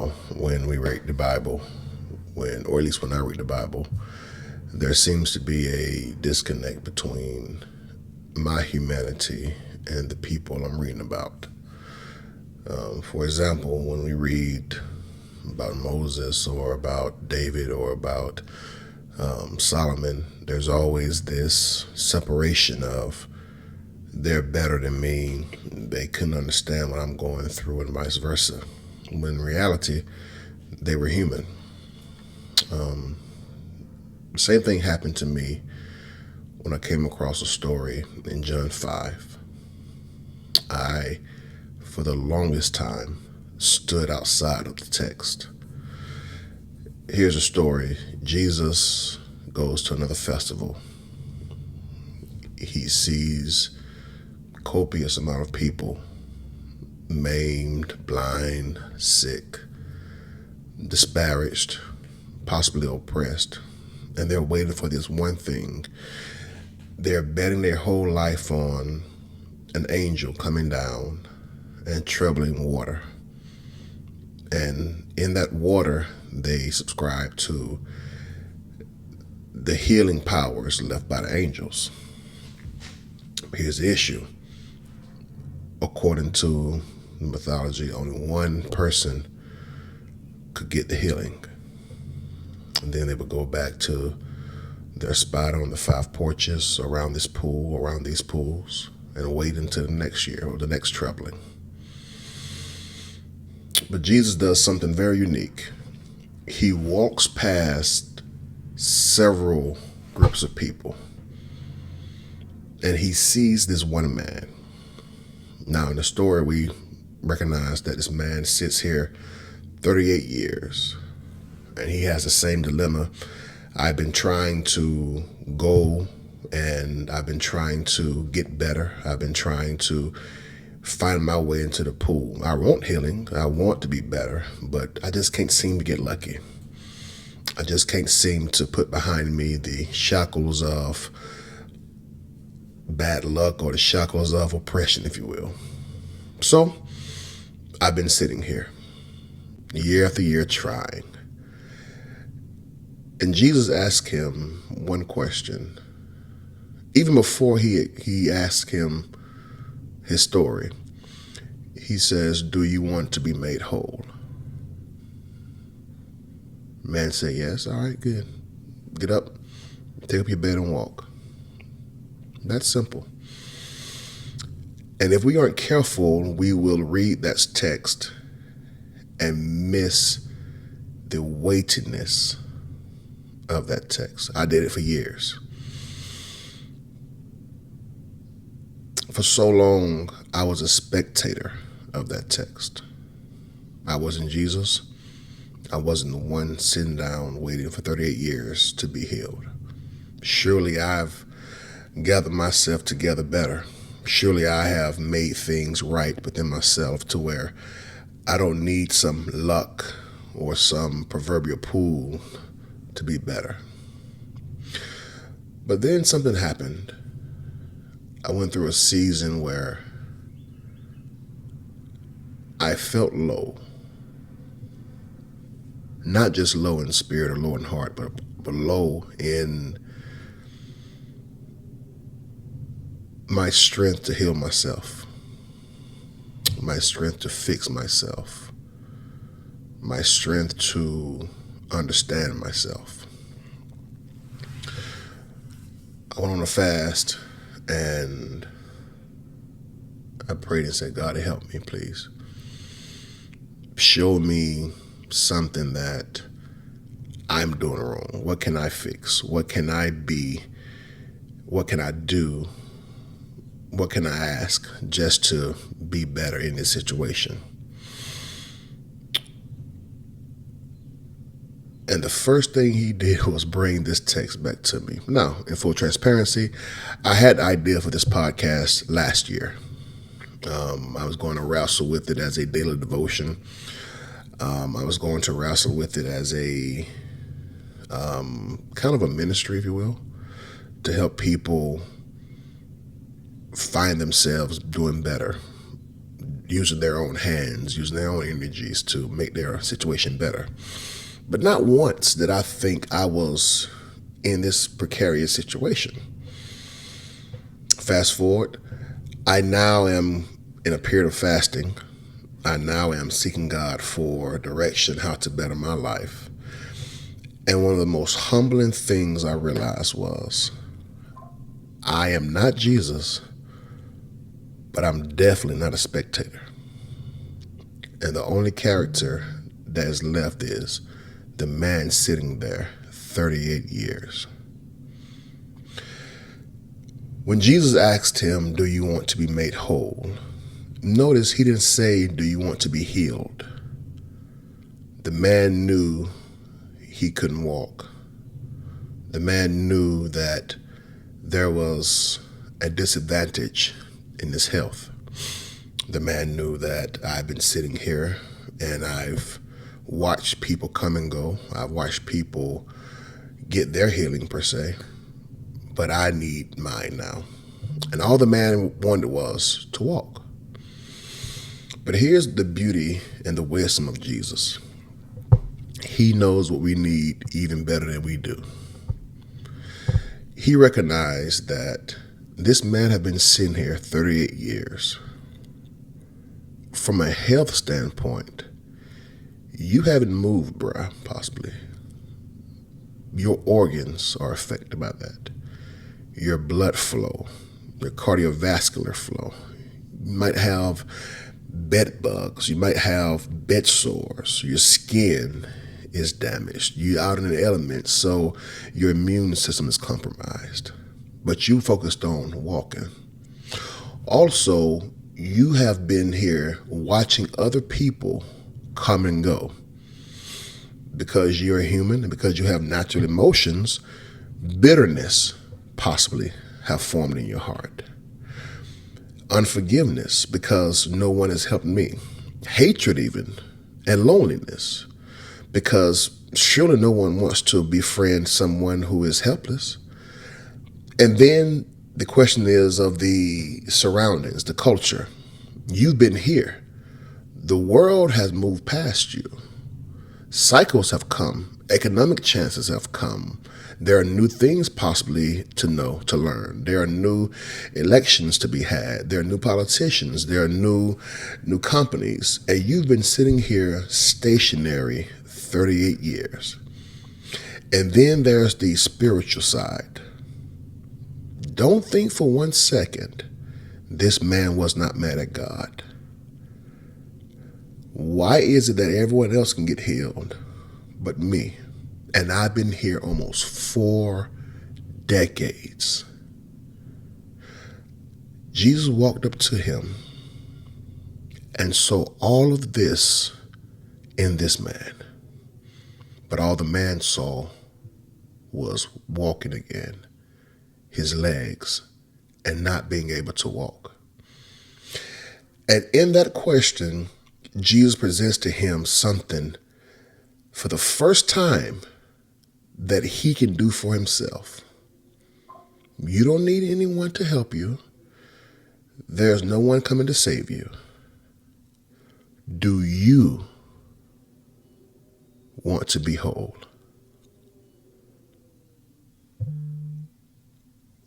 now, when we read the Bible, or at least when I read the Bible, there seems to be a disconnect between my humanity and the people I'm reading about. For example, when we read about Moses or about David or about Solomon, there's always this separation of they're better than me, they couldn't understand what I'm going through, and vice versa. When in reality, they were human. The same thing happened to me when I came across a story in John 5. I, for the longest time, stood outside of the text. Here's a story. Jesus goes to another festival. He sees copious amount of people, maimed, blind, sick, disparaged, possibly oppressed, and they're waiting for this one thing. They're betting their whole life on an angel coming down and troubling water. And in that water, they subscribe to the healing powers left by the angels. Here's the issue. According to mythology, only one person could get the healing. And then they would go back to their spot on the 5 porches around this pool, around these pools, and wait until the next year or the next troubling. But Jesus does something very unique. He walks past several groups of people, and he sees this one man. Now, in the story, we recognize that this man sits here 38 years, and he has the same dilemma. I've been trying to go, and I've been trying to get better. I've been trying to find my way into the pool. I want healing. I want to be better, but I just can't seem to get lucky. I just can't seem to put behind me the shackles of bad luck or the shackles of oppression, if you will. So I've been sitting here year after year trying. And Jesus asked him one question. Even before he asked him his story, he says, "Do you want to be made whole?" Man said, "Yes." "All right, good. Get up, take up your bed and walk." That's simple. And if we aren't careful, we will read that text and miss the weightiness of that text. I did it for years. For so long, I was a spectator of that text. I wasn't Jesus. I wasn't the one sitting down waiting for 38 years to be healed. Surely I've gathered myself together better. Surely I have made things right within myself to where I don't need some luck or some proverbial pool to be better. But then something happened. I went through a season where I felt low. Not just low in spirit or low in heart, but low in my strength to heal myself, my strength to fix myself, my strength to understand myself. I went on a fast and I prayed and said, "God, help me, please. Show me something that I'm doing wrong. What can I fix? What can I be? What can I do? What can I ask just to be better in this situation?" And the first thing he did was bring this text back to me. Now, in full transparency, I had the idea for this podcast last year. I was going to wrestle with it as a daily devotion. I was going to wrestle with it as a kind of a ministry, if you will, to help people find themselves doing better, using their own hands, using their own energies to make their situation better. But not once did I think I was in this precarious situation. Fast forward, I now am in a period of fasting. I now am seeking God for direction, how to better my life. And one of the most humbling things I realized was, I am not Jesus, but I'm definitely not a spectator. And the only character that is left is the man sitting there 38 years. When Jesus asked him, do you want to be made whole? Notice he didn't say, do you want to be healed? The man knew he couldn't walk. The man knew that there was a disadvantage in his health. The man knew that I've been sitting here and I've watched people come and go. I've watched people get their healing per se, but I need mine now. And all the man wanted was to walk. But here's the beauty and the wisdom of Jesus. He knows what we need even better than we do. He recognized that this man had been sitting here 38 years. From a health standpoint, you haven't moved, bruh, possibly. Your organs are affected by that. Your blood flow, your cardiovascular flow. You might have bed bugs. You might have bed sores. Your skin is damaged. You're out in the elements, so your immune system is compromised. But you focused on walking. Also, you have been here watching other people come and go. Because you're a human and because you have natural emotions, bitterness possibly have formed in your heart. Unforgiveness because no one has helped me. Hatred even, and loneliness because surely no one wants to befriend someone who is helpless. And then the question is of the surroundings, the culture. You've been here. The world has moved past you. Cycles have come. Economic chances have come. There are new things possibly to know, to learn. There are new elections to be had. There are new politicians. There are new companies. And you've been sitting here stationary 38 years. And then there's the spiritual side. Don't think for 1 second this man was not mad at God. Why is it that everyone else can get healed but me? And I've been here almost 4 decades. Jesus walked up to him and saw all of this in this man. But all the man saw was walking again, his legs, and not being able to walk. And in that question, Jesus presents to him something for the first time that he can do for himself. You don't need anyone to help you. There's no one coming to save you. Do you want to be whole?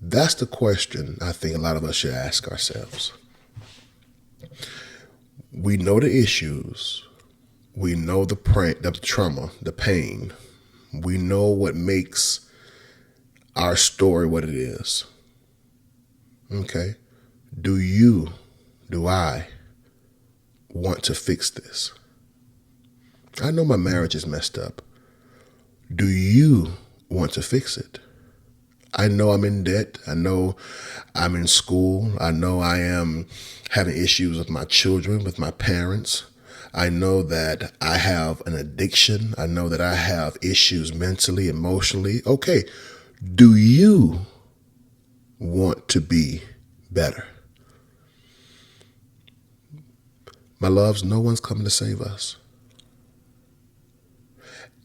That's the question I think a lot of us should ask ourselves. We know the issues. We know the trauma, the pain. We know what makes our story what it is. Okay? Do I want to fix this? I know my marriage is messed up. Do you want to fix it? I know I'm in debt. I know I'm in school. I know I am having issues with my children, with my parents. I know that I have an addiction. I know that I have issues mentally, emotionally. Okay, do you want to be better? My loves, no one's coming to save us.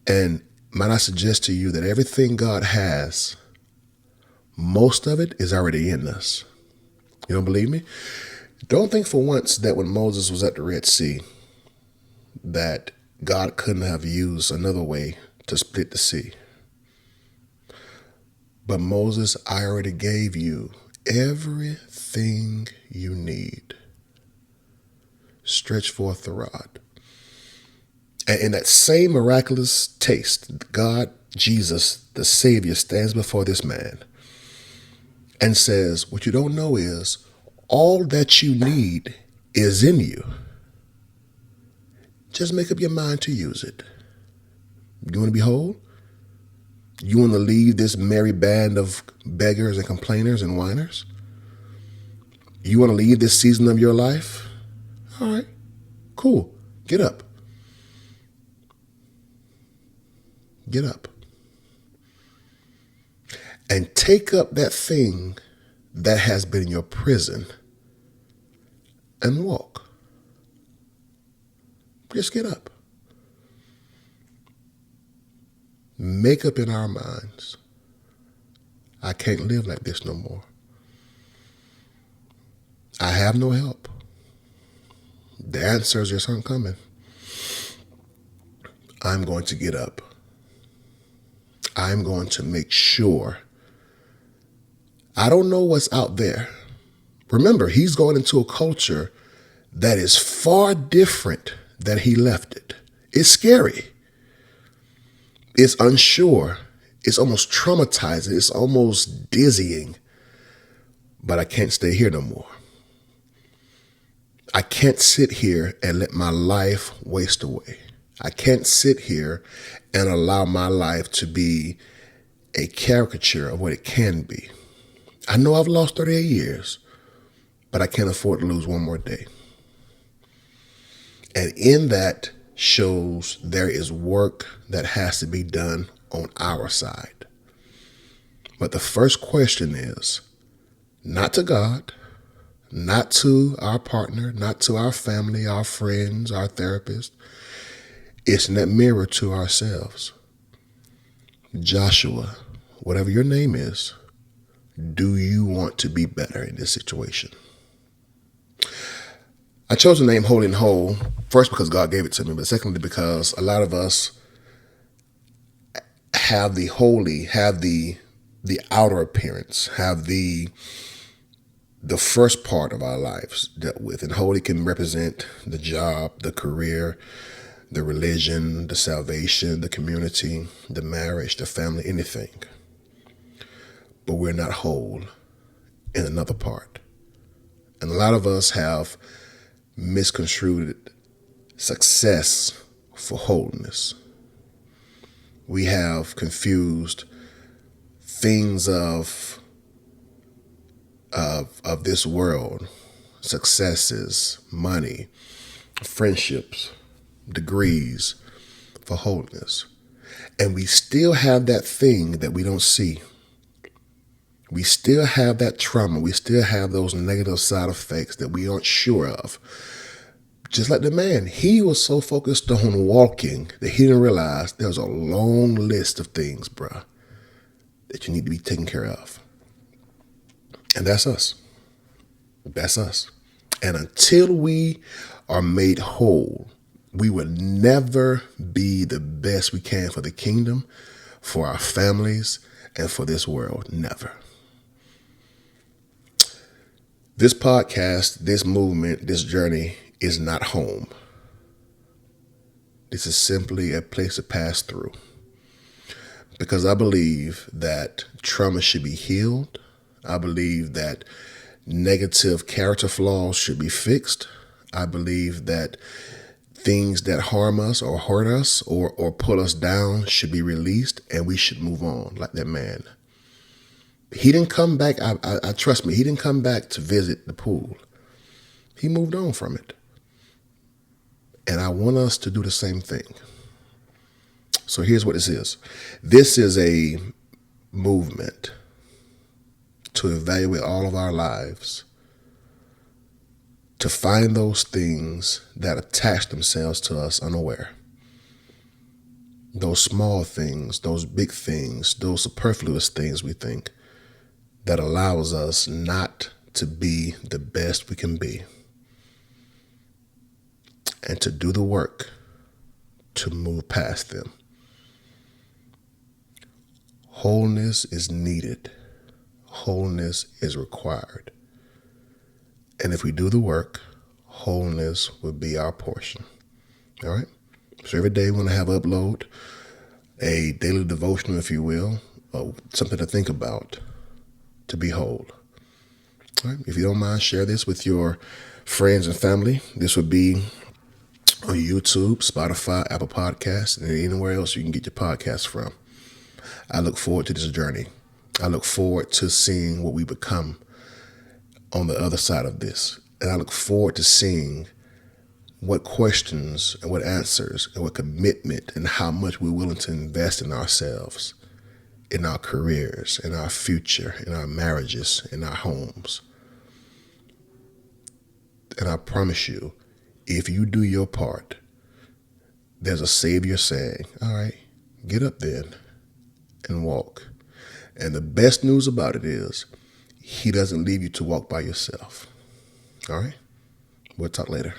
And might I suggest to you that everything God has, most of it is already in us. You don't believe me? Don't think for once that when Moses was at the Red Sea, that God couldn't have used another way to split the sea. But Moses, I already gave you everything you need. Stretch forth the rod. And in that same miraculous taste, God, Jesus, the Savior, stands before this man and says, what you don't know is all that you need is in you. Just make up your mind to use it. You want to be whole? You want to leave this merry band of beggars and complainers and whiners? You want to leave this season of your life? All right, cool. Get up. Get up. And take up that thing that has been your prison and walk. Just get up. Make up in our minds, I can't live like this no more. I have no help. The answers just aren't coming. I'm going to get up. I'm going to make sure. I don't know what's out there. Remember, he's going into a culture that is far different than he left it. It's scary. It's unsure. It's almost traumatizing. It's almost dizzying. But I can't stay here no more. I can't sit here and let my life waste away. I can't sit here and allow my life to be a caricature of what it can be. I know I've lost 38 years, but I can't afford to lose one more day. And in that shows there is work that has to be done on our side. But the first question is not to God, not to our partner, not to our family, our friends, our therapist. It's in that mirror to ourselves. Joshua, whatever your name is, do you want to be better in this situation? I chose the name Holy and Whole, first because God gave it to me, but secondly because a lot of us have the holy, have the outer appearance, have the first part of our lives dealt with. And holy can represent the job, the career, the religion, the salvation, the community, the marriage, the family, anything. But we're not whole in another part. And a lot of us have misconstrued success for wholeness. We have confused things of this world, successes, money, friendships, degrees, for wholeness. And we still have that thing that we don't see. We still have that trauma. We still have those negative side effects that we aren't sure of. Just like the man, he was so focused on walking that he didn't realize there was a long list of things, bruh, that you need to be taken care of. And that's us. That's us. And until we are made whole, we will never be the best we can for the kingdom, for our families, and for this world. Never. This podcast, this movement, this journey is not home. This is simply a place to pass through. Because I believe that trauma should be healed. I believe that negative character flaws should be fixed. I believe that things that harm us or hurt us or pull us down should be released, and we should move on like that man. He didn't come back. I trust me, he didn't come back to visit the pool. He moved on from it. And I want us to do the same thing. So here's what this is. This is a movement to evaluate all of our lives, to find those things that attach themselves to us unaware. Those small things, those big things, those superfluous things we think that allows us not to be the best we can be. and to do the work to move past them. Wholeness is needed. Wholeness is required. And if we do the work, wholeness will be our portion. All right? So every day when I have upload, a daily devotional, if you will, something to think about, to be whole. All right? If you don't mind, share this with your friends and family. This would be on YouTube, Spotify, Apple Podcasts, and anywhere else you can get your podcasts from. I look forward to this journey. I look forward to seeing what we become on the other side of this. And I look forward to seeing what questions and what answers and what commitment and how much we're willing to invest in ourselves, in our careers, in our future, in our marriages, in our homes. And I promise you, if you do your part, there's a Savior saying, all right, get up then and walk. And the best news about it is he doesn't leave you to walk by yourself. All right? We'll talk later.